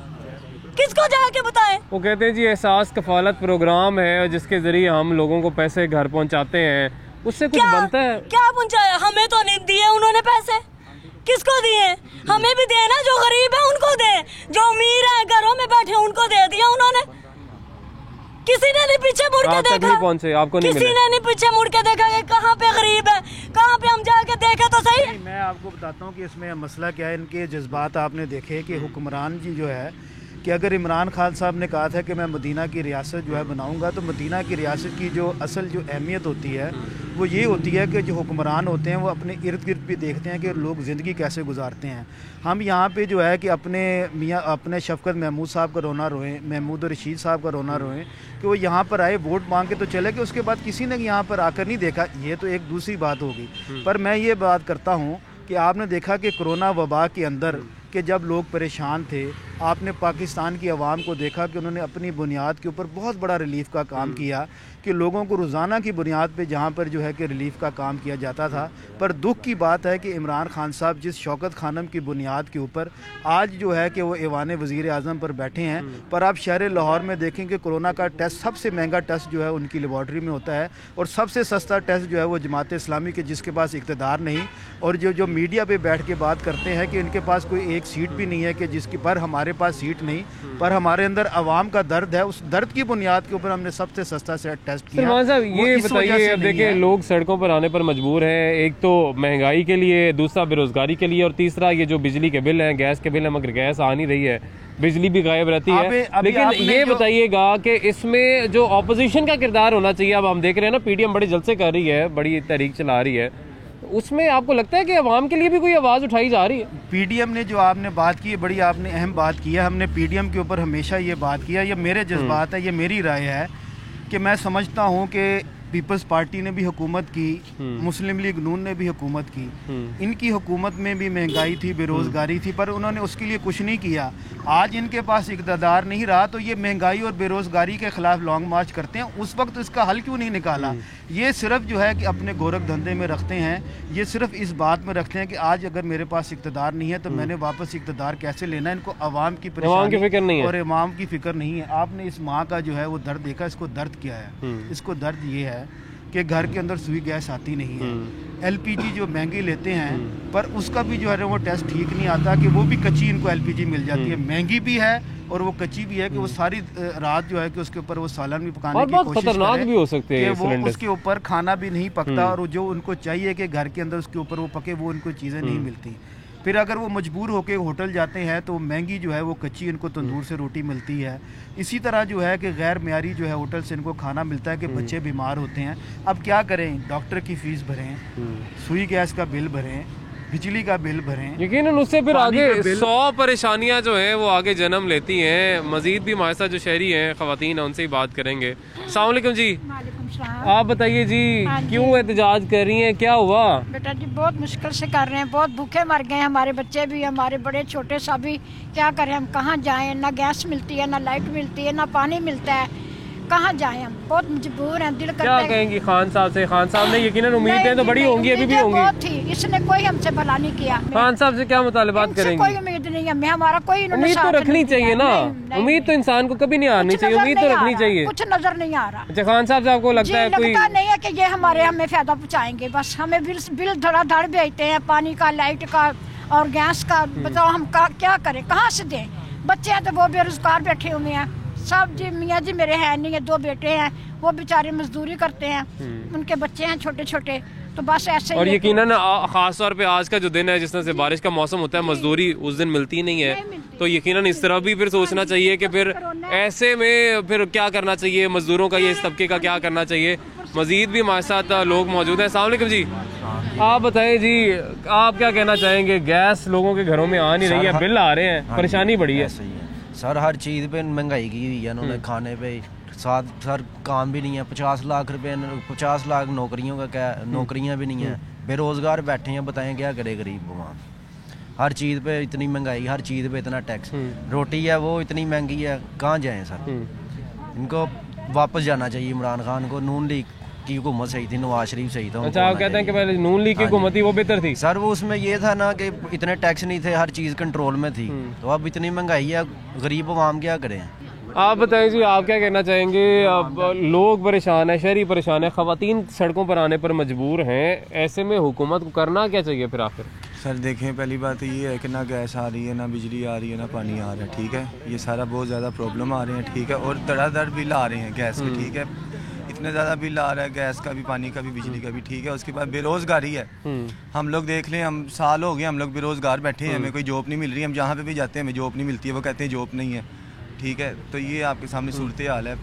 S14: किसको जाके बताएं।
S1: वो कहते हैं जी एहसास कफालत प्रोग्राम है जिसके जरिए हम लोगों को पैसे घर पहुंचाते हैं, उससे कुछ बनता है?
S14: क्या पहुंचाया, हमें तो नहीं दिए उन्होंने पैसे, किसको दिए? हमें भी दे ना, जो गरीब है उनको दे, जो अमीर है घरों में बैठे उनको दे दिया उन्होंने। किसी ने नहीं पीछे मुड़ के देखा,
S1: पहुंचे आपको नहीं
S14: किसी ने नहीं पीछे मुड़ के देखा कि कहाँ पे गरीब है, कहाँ पे हम जाके देखे तो सही।
S13: मैं आपको बताता हूँ कि इसमें मसला क्या है, इनके जज्बात आपने देखे कि हुक्मरान जी जो है कि अगर इमरान खान साहब ने कहा था कि मैं मदीना की रियासत जो है बनाऊंगा, तो मदीना की रियासत की जो असल जो अहमियत होती है वो ये होती है कि जो हुक्मरान होते हैं वो अपने इर्द गिर्द भी देखते हैं कि लोग ज़िंदगी कैसे गुजारते हैं। हम यहाँ पे जो है कि अपने शफकत महमूद साहब का रोना रोएं, महमूद और रशीद साहब का रोना रोएं कि वो यहाँ पर आए, वोट मांग के तो चले गए, उसके बाद किसी ने यहाँ पर आकर नहीं देखा, ये तो एक दूसरी बात होगी। पर मैं ये बात करता हूँ कि आपने देखा कि कोरोना वबा के अंदर कि जब लोग परेशान थे, आपने पाकिस्तान की आवाम को देखा कि उन्होंने अपनी बुनियाद के ऊपर बहुत बड़ा रिलीफ का काम किया कि लोगों को रोज़ाना की बुनियाद पे जहाँ पर जो है कि रिलीफ का काम किया जाता था। पर दुख की बात है कि इमरान खान साहब जिस शौकत खानम की बुनियाद के ऊपर आज जो है कि वो ऐवान वज़ीर आज़म पर बैठे हैं, पर आप शहर लाहौर में देखें कि कोरोना का टेस्ट सबसे महंगा टेस्ट जो है उनकी लेबॉर्ट्री में होता है और सबसे सस्ता टेस्ट जो है वो जमात इस्लामी के, जिसके पास इक़्तिदार नहीं और जो मीडिया पर बैठ के बात करते हैं कि इनके पास कोई एक सीट भी नहीं है कि जिसकी पर हमारे पास सीट नहीं, पर हमारे अंदर आवाम का दर्द है, उस दर्द की बुनियाद के ऊपर हमने सबसे सस्ता से टेस्ट किया।
S1: सलमान साहब ये बताइए, अब देखिए लोग सड़कों पर आने पर मजबूर हैं, एक तो महंगाई के लिए, दूसरा बेरोजगारी के लिए और तीसरा ये जो बिजली के बिल हैं, गैस के बिल हैं, मगर गैस आ नहीं रही है, बिजली भी गायब रहती है। लेकिन ये बताइएगा कि इसमें जो ऑपोजिशन का किरदार होना चाहिए, अब हम देख रहे हैं ना पीडीएम बड़े जलसे कर रही है, बड़ी तहरीक चला रही है, उसमें आपको लगता है कि अवाम के लिए भी कोई आवाज़ उठाई जा रही है?
S13: पीडीएम ने जो आपने बात की है, बड़ी आपने अहम बात की है, हमने पीडीएम के ऊपर हमेशा ये बात किया, ये मेरे जज्बात है, ये मेरी राय है कि मैं समझता हूँ कि पीपल्स पार्टी ने भी हुकूमत की, मुस्लिम लीग नून ने भी हुकूमत की, इनकी हुकूमत में भी महंगाई थी, बेरोज़गारी थी, पर उन्होंने उसके लिए कुछ नहीं किया। आज इनके पास इक़्तिदार नहीं रहा तो ये महंगाई और बेरोज़गारी के ख़िलाफ़ लॉन्ग मार्च करते हैं। उस वक्त इसका हल क्यों नहीं निकाला? ये सिर्फ जो है कि अपने गोरख धंधे में रखते हैं, ये सिर्फ इस बात में रखते हैं कि आज अगर मेरे पास इक़्तिदार नहीं है तो मैंने वापस इक़्तिदार कैसे लेना है। इनको आवाम की परेशानी
S1: फिक्र नहीं है
S13: और इमाम की फिक्र नहीं है। आपने इस माँ का जो है वो दर्द देखा, इसको दर्द क्या है? इसको दर्द ये है कि घर के अंदर सुई गैस आती नहीं है, एलपीजी जो महंगी लेते हैं पर उसका भी जो है वो टेस्ट ठीक नहीं आता कि वो भी कच्ची इनको एलपीजी मिल जाती है, महंगी भी है और वो कच्ची भी है कि वो सारी रात जो है कि उसके ऊपर वो सालन भी पकाने की कोशिश
S1: खतरनाक भी हो सकते हैं,
S13: वो उसके ऊपर खाना भी नहीं पकता और जो उनको चाहिए कि घर के अंदर उसके ऊपर वो पके, वो उनको चीज़ें नहीं मिलती। फिर अगर वो मजबूर होकर होटल जाते हैं तो महंगी जो है वो कच्ची इनको तंदूर से रोटी मिलती है। इसी तरह जो है कि गैर मियारी जो है होटल से इनको खाना मिलता है कि बच्चे बीमार होते हैं। अब क्या करें? डॉक्टर की फीस भरें, सुई गैस का बिल भरें, बिजली का बिल भरें,
S1: यकीनन उससे फिर आगे 100 परेशानियां जो हैं वो आगे जन्म लेती हैं। मजीद भी हमारे साथ जो शहरी हैं ख़वातीन हैं उनसे ही बात करेंगे। अस्सलाम वालेकुम जी, आप बताइए जी, क्यों एहतजाज कर रही हैं, क्या हुआ?
S15: बेटा जी बहुत मुश्किल से कर रहे हैं, बहुत भूखे मर गए, हमारे बच्चे भी, हमारे बड़े छोटे सभी। क्या करें हम, कहाँ जाएं? ना गैस मिलती है, ना लाइट मिलती है, ना पानी मिलता है, कहाँ जाएं हम? बहुत मजबूर हैं। दिल करता
S1: क्या कहेंगी खान साहब से? खान साहब ने यकीनन उम्मीदें तो बड़ी होंगी, अभी भी होंगी।
S15: बहुत थी, इसने कोई हमसे भला नहीं किया।
S1: खान साहब से क्या मुतालबात करेंगे?
S15: कोई उम्मीद नहीं है, मैं हमारा कोई
S1: उम्मीद तो रखनी चाहिए ना, उम्मीद तो इंसान को कभी नहीं हारनी चाहिए, उम्मीद तो रखनी चाहिए।
S15: कुछ नजर नहीं आ रहा।
S1: अच्छा, खान साहब से आपको लगता है कोई
S15: नहीं है कि ये हमें फायदा पहुँचाएंगे? बस हमें बिल धड़ाधड़ भेजते हैं, पानी का, लाइट का और गैस का। बताओ हम क्या करें, कहाँ से दें? बच्चे हैं तो वो बेरोजगार बैठे हुए हैं सब जी। मियाँ जी मेरे हैं नहीं है, 2 बेटे हैं, वो बेचारे मजदूरी करते हैं, उनके बच्चे हैं छोटे छोटे, तो बस ऐसे।
S1: और यकीनन खास तौर पे आज का जो दिन है जिस तरह से बारिश का मौसम होता है, मजदूरी उस दिन मिलती नहीं है, तो यकीनन इस तरह भी फिर सोचना चाहिए कि फिर ऐसे में फिर क्या करना चाहिए मजदूरों का, ये इस तबके का क्या करना चाहिए। मजीद भी हमारे साथ लोग मौजूद हैं। अस्सलाम वालेकुम जी, आप बताएं जी, आप क्या कहना चाहेंगे? गैस लोगों के घरों में आ नहीं रही है, बिल आ रहे हैं, परेशानी बढ़ी है
S16: सर। हर चीज़ पे महंगाई की हुई है उन्होंने, खाने पे साथ सर काम भी नहीं है। 50 लाख रुपए, 50 लाख नौकरियों का क्या, नौकरियां भी नहीं है, बेरोज़गार बैठे हैं, बताएं क्या करे गरीब वहाँ। हर चीज़ पे इतनी महंगाई, हर चीज़ पे इतना टैक्स, रोटी है वो इतनी महंगी है, कहाँ जाएं सर? इनको वापस जाना चाहिए इमरान खान को। नून लीग की हुकूमत सही थी, नवाज शरीफ सही था।
S1: अच्छा, आप कहते हैं कि पहले नून लीग की हुकूमत थी वो बेहतर थी?
S16: सर वो उसमें ये था ना कि इतने टैक्स नहीं थे, हर चीज़ कंट्रोल में थी, तो अब इतनी महंगाई है, गरीब आवाम क्या करें?
S1: आप बताइए जी, आप क्या कहना चाहेंगे? अब लोग परेशान है, शहरी परेशान है, ख़वातीन सड़कों पर आने पर मजबूर हैं, ऐसे में हुकूमत को करना क्या चाहिए फिर आखिर?
S17: सर देखें, पहली बात ये है कि ना गैस आ रही है, ना बिजली आ रही है, ना पानी आ रहा है, ठीक है, ये सारा बहुत ज़्यादा प्रॉब्लम आ रहे हैं, ठीक है, और धड़ाधड़ बिल आ रहे हैं गैस के, ठीक है, इतने ज़्यादा बिल आ रहा है गैस का भी, पानी का भी, बिजली का भी, ठीक है। उसके बाद बेरोज़गारी है, हम लोग देख लें, हम साल हो गए हम लोग बेरोज़गार बैठे हैं, हमें कोई जॉब नहीं मिल रही, हम जहाँ पे भी जाते हैं हमें जॉब नहीं मिलती है, वो कहते हैं जॉब नहीं है, ठीक है। तो ये आपके सामने सूरत हाल है,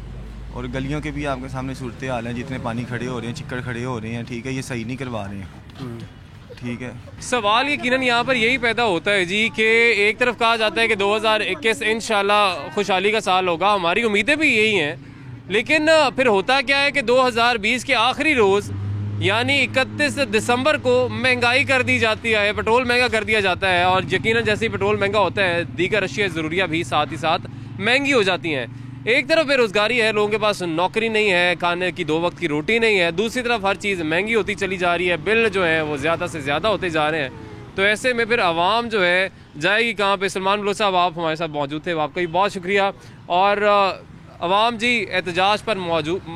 S17: और गलियों के भी आपके सामने सूरत हाल है, जितने पानी खड़े हो रहे हैं, चिक्कड़ खड़े हो रहे हैं, ठीक है, ये सही नहीं करवा रहे हैं, ठीक है।
S1: सवाल यकीनन यहाँ पर यही पैदा होता है जी कि एक तरफ कहा जाता है कि 2021 इंशाल्लाह खुशहाली का साल होगा, हमारी उम्मीदें भी यही हैं, लेकिन फिर होता क्या है कि 2020 के आखिरी रोज़ यानी 31 दिसंबर को महंगाई कर दी जाती है, पेट्रोल महंगा कर दिया जाता है, और यकीनन जैसे ही पेट्रोल महंगा होता है दीगर अशिया ज़रूरिया भी साथ ही साथ महंगी हो जाती हैं। एक तरफ बेरोज़गारी है, लोगों के पास नौकरी नहीं है, खाने की 2 वक्त की रोटी नहीं है, दूसरी तरफ हर चीज़ महंगी होती चली जा रही है, बिल जो है वो ज़्यादा से ज़्यादा होते जा रहे हैं, तो ऐसे में फिर आवाम जो है जाएगी कहाँ पे? सलमान बलोच साहब आप हमारे साथ मौजूद थे, आपका भी बहुत शुक्रिया। और अवाम जी एहतजाज पर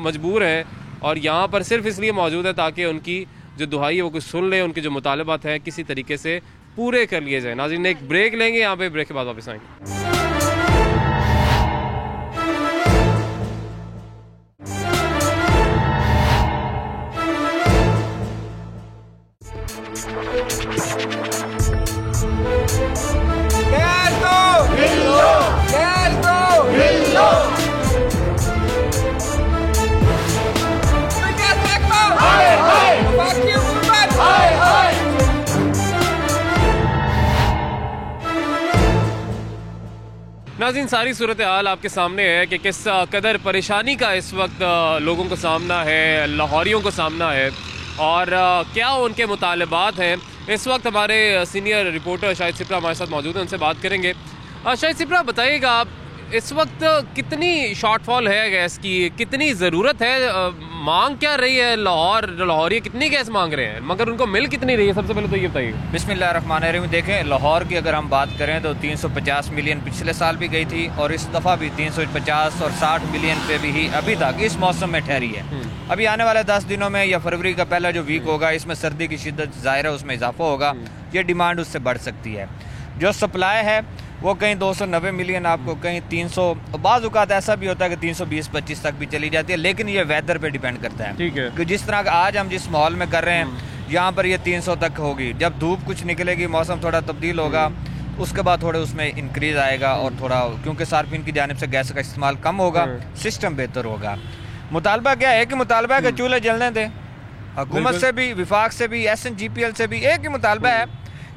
S1: मजबूर हैं और यहाँ पर सिर्फ इसलिए मौजूद है ताकि उनकी जो दुहाई है वो कुछ सुन ले, उनके जो मुतालबात हैं किसी तरीके से पूरे कर लिए जाए। नाज़रीन एक ब्रेक लेंगे, यहाँ पे ब्रेक के बाद वापस आएंगे। नाज़रीन, सारी सूरत हाल आपके सामने है कि किस कदर परेशानी का इस वक्त लोगों को सामना है, लाहौरियों को सामना है और क्या उनके मुतालबात हैं। इस वक्त हमारे सीनियर रिपोर्टर शाहिद सिप्रा हमारे साथ मौजूद हैं, उनसे बात करेंगे। शाहिद सिप्रा, बताइएगा आप इस वक्त कितनी शॉर्टफॉल है गैस की, कितनी ज़रूरत है, मांग क्या रही है? लाहौरी कितनी गैस मांग रहे हैं मगर उनको मिल कितनी रही है? सबसे पहले तो ये बताइए।
S18: बिस्मिल्लाहिर्रहमानिर्रहीम। देखें, लाहौर की अगर हम बात करें तो 350 मिलियन पिछले साल भी गई थी और इस दफ़ा भी 350 और 60 मिलियन पे भी ही अभी तक इस मौसम में ठहरी है। अभी आने वाले 10 दिनों में या फरवरी का पहला जो वीक होगा, इसमें सर्दी की शिद्दत ज़ाहिर है उसमें इजाफा होगा, ये डिमांड उससे बढ़ सकती है। जो सप्लाई है वो कहीं 290 मिलियन, आपको कहीं 300, बाज़ औक़ात ऐसा भी होता है कि 320-25 तक भी चली जाती है, लेकिन ये वेदर पे डिपेंड करता है। ठीक है कि जिस तरह का आज हम जिस माहौल में कर रहे हैं, यहाँ पर ये 300 तक होगी। जब धूप कुछ निकलेगी, मौसम थोड़ा तब्दील होगा, उसके बाद थोड़े उसमें इंक्रीज़ आएगा और थोड़ा क्योंकि सार्फिन की जानिब से गैस का इस्तेमाल कम होगा, सिस्टम बेहतर होगा। मुतालबा क्या है कि मुतालबा है कि चूल्हे जलने दें। हुकूमत से भी, विफाक से भी, SNGPL से भी एक ही मुतालबा है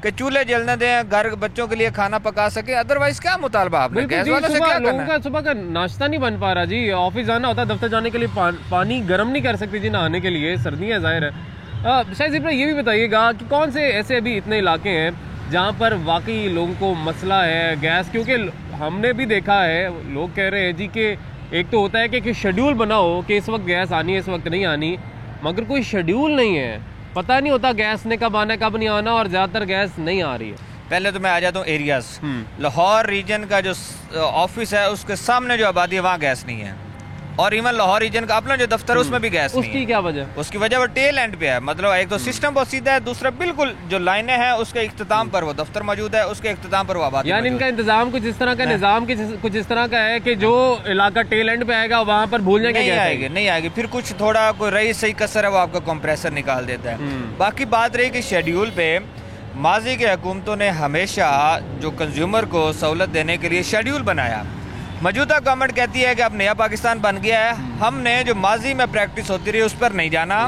S18: कि चूल्हे जलने दें, घर बच्चों के लिए खाना पका सके। अदरवाइज क्या मुतालबा आपने गैस वालों से क्या करना है?
S1: सुबह का नाश्ता नहीं बन पा रहा जी, ऑफिस जाना होता है, दफ्तर जाने के लिए पानी गर्म नहीं कर सकती जी नहाने के लिए, सर्दियाँ ज़ाहिर है। शायद ये भी बताइएगा कि कौन से ऐसे अभी इतने इलाके हैं जहाँ पर वाकई लोगों को मसला है गैस? क्योंकि हमने भी देखा है, लोग कह रहे हैं जी कि एक तो होता है कि शेड्यूल बनाओ कि इस वक्त गैस आनी है, इस वक्त नहीं आनी, मगर कोई शेड्यूल नहीं है, पता नहीं होता गैस ने कब आना कब नहीं आना और ज़्यादातर गैस नहीं आ रही है।
S18: पहले तो मैं आ जाता हूँ एरियाज। लाहौर रीजन का जो ऑफिस है उसके सामने जो आबादी है वहाँ गैस नहीं है, और इवन लाहौर रीजन का अपना जो दफ्तर है उसमें भी गैस नहीं है।
S1: उसकी क्या वजह?
S18: उसकी वजह वो टेल एंड पे है, मतलब एक तो सिस्टम बहुत सीधा है, दूसरा बिल्कुल जो लाइनें हैं उसके इख्तिताम पर वो दफ्तर मौजूद है, उसके इख्तिताम पर वो आबादी।
S1: यानी इनका इंतजाम कुछ इस तरह का, निजाम कुछ इस तरह का है कि जो इलाका टेल एंड पे आएगा वहाँ पर भूलने के
S18: नहीं आएगी। फिर कुछ थोड़ा कोई रही सही कसर है वो आपका कंप्रेसर निकाल देता है। बाकी बात रही कि शेड्यूल पे माजी के हुकूमतों ने हमेशा जो कंज्यूमर को सहूलत देने के लिए शेड्यूल बनाया। मौजूदा गवर्नमेंट कहती है कि अब नया पाकिस्तान बन गया है, हमने जो माजी में प्रैक्टिस होती रही उस पर नहीं जाना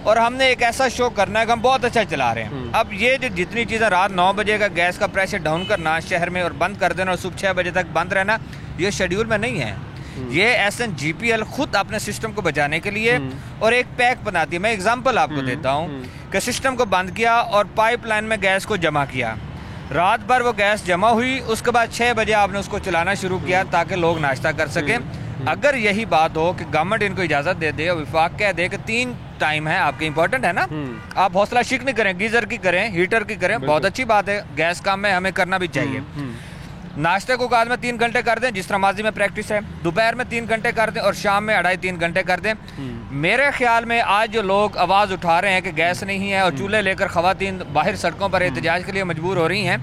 S18: और हमने एक ऐसा शो करना है कि हम बहुत अच्छा चला रहे हैं। अब ये जो जितनी चीज़ें रात 9 बजे का गैस का प्रेशर डाउन करना शहर में और बंद कर देना और सुबह 6 बजे तक बंद रहना, ये शेड्यूल में नहीं है। ये SNGPL खुद अपने सिस्टम को बचाने के लिए और एक पैक बनाती है। मैं एग्जाम्पल आपको देता हूँ कि सिस्टम को बंद किया और पाइपलाइन में गैस को जमा किया, रात भर वो गैस जमा हुई, उसके बाद 6 बजे आपने उसको चलाना शुरू किया ताकि लोग नाश्ता कर सकें। अगर यही बात हो कि गवर्नमेंट इनको इजाज़त दे दे और विफाक कह दे कि 3 टाइम है आपके, इंपॉर्टेंट है ना, आप हौसला शिक नहीं करें, गीजर की करें, हीटर की करें, बहुत अच्छी बात है, गैस काम में हमें करना भी चाहिए। नाश्ते को बाद में 3 घंटे कर दें जिस तरह माजी में प्रैक्टिस है, दोपहर में 3 घंटे कर दें और शाम में 2.5-3 घंटे कर दें। मेरे ख्याल में आज जो लोग आवाज़ उठा रहे हैं कि गैस नहीं है और चूल्हे लेकर ख़वातीन बाहर सड़कों पर एहतजाज के लिए मजबूर हो रही हैं,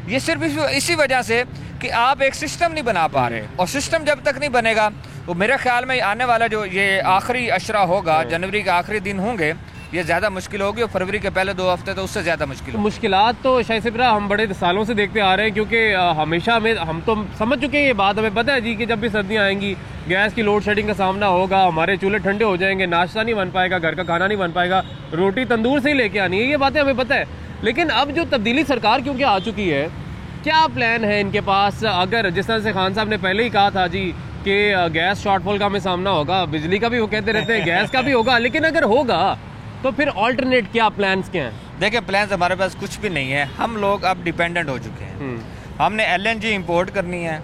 S18: ये सिर्फ इसी वजह से कि आप एक सिस्टम नहीं बना पा रहे, और सिस्टम जब तक नहीं बनेगा तो मेरे ख्याल में आने वाला जो ये आखिरी अशरा होगा, जनवरी के आखिरी दिन होंगे, ये ज़्यादा मुश्किल होगी और फरवरी के पहले 2 हफ्ते तो उससे ज़्यादा मुश्किल।
S1: मुश्किलात तो शायद सिप्रा हम बड़े सालों से देखते आ रहे हैं, क्योंकि हमेशा हम तो समझ चुके हैं ये बात, हमें पता है जी कि जब भी सर्दियाँ आएंगी गैस की लोड शेडिंग का सामना होगा, हमारे चूल्हे ठंडे हो जाएंगे, नाश्ता नहीं बन पाएगा, घर का खाना नहीं बन पाएगा, रोटी तंदूर से ही लेके आनी है, ये बातें हमें पता है। लेकिन अब जो तब्दीली सरकार क्योंकि आ चुकी है, क्या प्लान है इनके पास? अगर जिस तरह से खान साहब ने पहले ही कहा था जी कि गैस शॉर्टफॉल का हमें सामना होगा, बिजली का भी वो कहते रहते हैं, गैस का भी होगा, लेकिन अगर होगा तो फिर ऑल्टरनेट क्या प्लान्स क्या हैं?
S18: देखिए, प्लान्स हमारे पास कुछ भी नहीं है, हम लोग अब डिपेंडेंट हो चुके हैं। हमने LNG इंपोर्ट करनी है,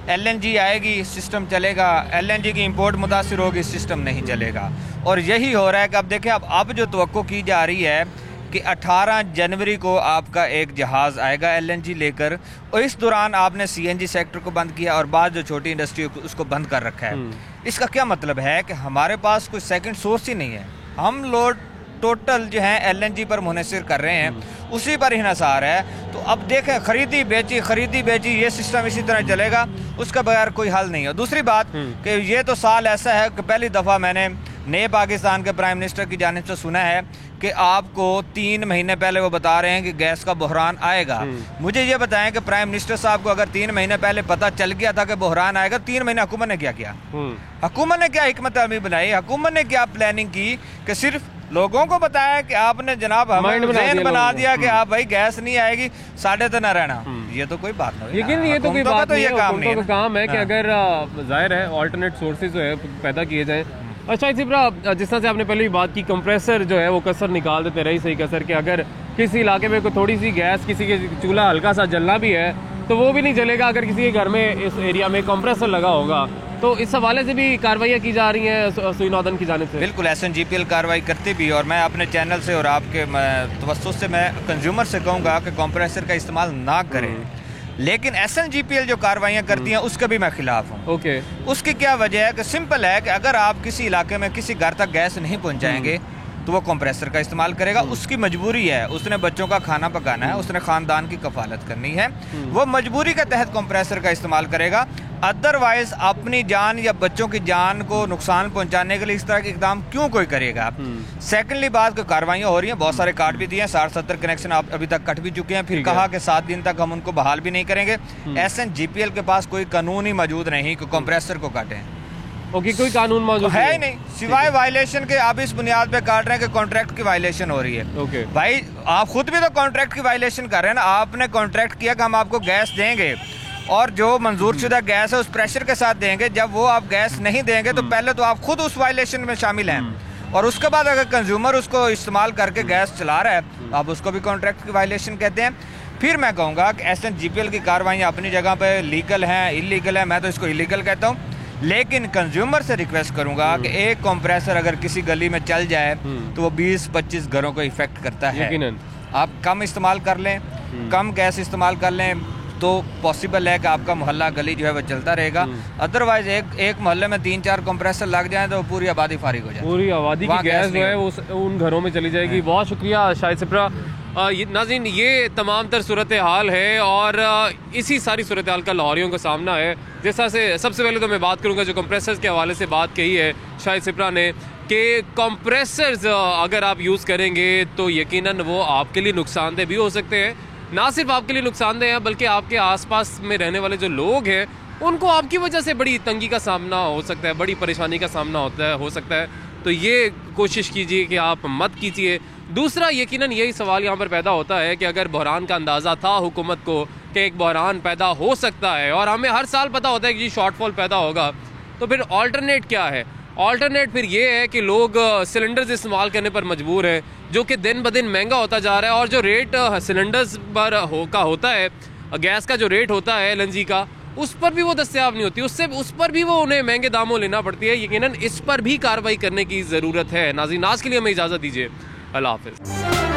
S18: LNG आएगी सिस्टम चलेगा, LNG की इंपोर्ट मुतासिर होगी सिस्टम नहीं चलेगा, और यही हो रहा है कि अब देखें अब जो तवक्को की जा रही है कि 18 जनवरी को आपका एक जहाज़ आएगा LNG लेकर, और इस दौरान आपने CNG सेक्टर को बंद किया और बाद जो छोटी इंडस्ट्री उसको बंद कर रखा है। इसका क्या मतलब है कि हमारे पास कोई सेकंड सोर्स ही नहीं है, हम लोग टोटल जो है LNG पर मुनहसिर कर रहे हैं, उसी पर हिसार है। तो अब देखें, खरीदी बेची ये सिस्टम इसी तरह चलेगा, उसका बगैर कोई हल नहीं है। दूसरी बात कि ये तो साल ऐसा है कि पहली दफ़ा मैंने नए पाकिस्तान के प्राइम मिनिस्टर की जानिब से सुना है कि आपको 3 महीने पहले वो बता रहे हैं कि गैस का बहरान आएगा। मुझे ये बताएं कि प्राइम मिनिस्टर साहब को अगर 3 महीने पहले पता चल गया था कि बहरान आएगा, 3 महीने हुकूमत ने क्या किया? हुकूमत ने क्या हिकमत अमली बनाई? हुकूमत ने क्या प्लानिंग की कि सिर्फ लोगों को बताया कि आपने जनाब हमें ज़हन बना दिया कि आप भाई गैस नहीं आएगी, साढ़े तो न रहना। ये तो कोई बात नहीं।
S1: लेकिन ये तो कोई
S18: हुकूमतों का
S1: बात
S18: तो
S1: नहीं
S18: ये
S1: है,
S18: काम
S1: हुकूमतों
S18: नहीं
S1: का काम है कि
S18: हाँ।
S1: अगर जाहिर है ऑल्टरनेट सोर्सेज जो है पैदा किए जाएं। अच्छा इसी तरह जिस तरह से आपने पहले भी बात की, कंप्रेसर जो है वो कसर निकाल देते रही सही कसर कि अगर किसी इलाके में कोई थोड़ी सी गैस, किसी के चूल्हा हल्का सा जलना भी है तो वो भी नहीं जलेगा अगर किसी के घर में इस एरिया में कंप्रेसर लगा होगा। तो इस हवाले से भी कार्रवाइयाँ की जा रही हैं सुई नौदन की जानिब से?
S18: बिल्कुल, SNGPL कार्रवाई करती भी, और मैं अपने चैनल से और आपके तवज्जुह से मैं कंज्यूमर से कहूँगा कि कंप्रेसर का इस्तेमाल ना करें। लेकिन SNGPL जो कार्रवाइयाँ करती हैं उसके भी मैं खिलाफ हूँ।
S1: ओके,
S18: उसकी क्या वजह है कि सिंपल है कि अगर आप किसी इलाके में किसी घर तक गैस नहीं पहुँचाएंगे तो वो कंप्रेसर का इस्तेमाल करेगा। उसकी मजबूरी है, उसने बच्चों का खाना पकाना है, उसने ख़ानदान की कफालत करनी है, वो मजबूरी के तहत कंप्रेसर का इस्तेमाल करेगा। अदरवाइज अपनी जान या बच्चों की जान को नुकसान पहुंचाने के लिए इस तरह के इकदाम क्यों कोई करेगा। सेकेंडली बात की कार्रवाइयाँ हो रही हैं, बहुत सारे काट भी दिए हैं, 60-70 कनेक्शन आप अभी तक कट भी चुके हैं, फिर कहा कि 7 दिन तक हम उनको बहाल भी नहीं करेंगे। SNGPL के पास कोई कानून ही मौजूद नहीं कि कंप्रेसर को काटें।
S1: ओके, कोई कानून मौजूद
S18: है ही नहीं, सिवाय वायलेशन के। आप इस बुनियाद पे काट रहे हैं कि कॉन्ट्रैक्ट की वायलेशन हो रही है।
S1: ओके
S18: भाई, आप खुद भी तो कॉन्ट्रैक्ट की वायलेशन कर रहे हैं ना। आपने कॉन्ट्रैक्ट किया कि हम आपको गैस देंगे और जो मंजूर शुदा गैस है उस प्रेशर के साथ देंगे। जब वो आप गैस नहीं देंगे तो पहले तो आप खुद उस वायलेशन में शामिल हैं, और उसके बाद अगर कंज्यूमर उसको इस्तेमाल करके गैस चला रहा है आप उसको भी कॉन्ट्रैक्ट की वायलेशन कहते हैं। फिर मैं कहूँगा कि SNGPL की कार्रवाइयाँ अपनी जगह पर लीगल हैं, इलीगल है, मैं तो इसको इलीगल कहता हूँ। लेकिन कंज्यूमर से रिक्वेस्ट करूंगा कि एक कंप्रेसर अगर किसी गली में चल जाए तो वो 20-25 घरों को इफेक्ट करता है। आप कम इस्तेमाल कर लें, कम गैस इस्तेमाल कर लें तो पॉसिबल है कि आपका मोहल्ला गली जो है वो चलता रहेगा। अदरवाइज एक मोहल्ले में 3-4 कंप्रेसर लग जाए तो पूरी आबादी फारिग हो जाए,
S1: पूरी आबादी की गैस जो है वो उन घरों में चली जाएगी। बहुत शुक्रिया शाहिद सिप्रा। नाज़रीन, ये तमाम तर सूरत हाल है और इसी सारी सूरत हाल का लाहौरियों का सामना है। जिस तरह से सबसे पहले तो मैं बात करूंगा जो कंप्रेसर्स के हवाले से बात कही है शाहिद सिप्रा ने कि कंप्रेसर्स अगर आप यूज़ करेंगे तो यकीनन वो आपके लिए नुकसानदेह भी हो सकते हैं। ना सिर्फ आपके लिए नुकसानदेह हैं बल्कि आपके आसपास में रहने वाले जो लोग हैं उनको आपकी वजह से बड़ी तंगी का सामना हो सकता है, बड़ी परेशानी का सामना हो सकता है। तो ये कोशिश कीजिए कि आप मत कीजिए। दूसरा, यकीनन यही सवाल यहाँ पर पैदा होता है कि अगर बहरान का अंदाज़ा था हुकूमत को कि एक बहरान पैदा हो सकता है और हमें हर साल पता होता है कि शॉर्टफॉल पैदा होगा, तो फिर ऑल्टरनेट क्या है? ऑल्टरनेट फिर ये है कि लोग सिलेंडर्स इस्तेमाल करने पर मजबूर हैं, जो कि दिन ब दिन महंगा होता जा रहा है। और जो रेट सिलेंडर्स पर होता है, गैस का जो रेट होता है LNG का, उस पर भी वो दस्तयाब नहीं होती, उस पर भी वो उन्हें महंगे दामों लेना पड़ती है। यकीनन इस पर भी कार्रवाई करने की ज़रूरत है। नाज़रीन, आज के लिए हमें इजाज़त दीजिए। अल्लाह हाफ़िज़।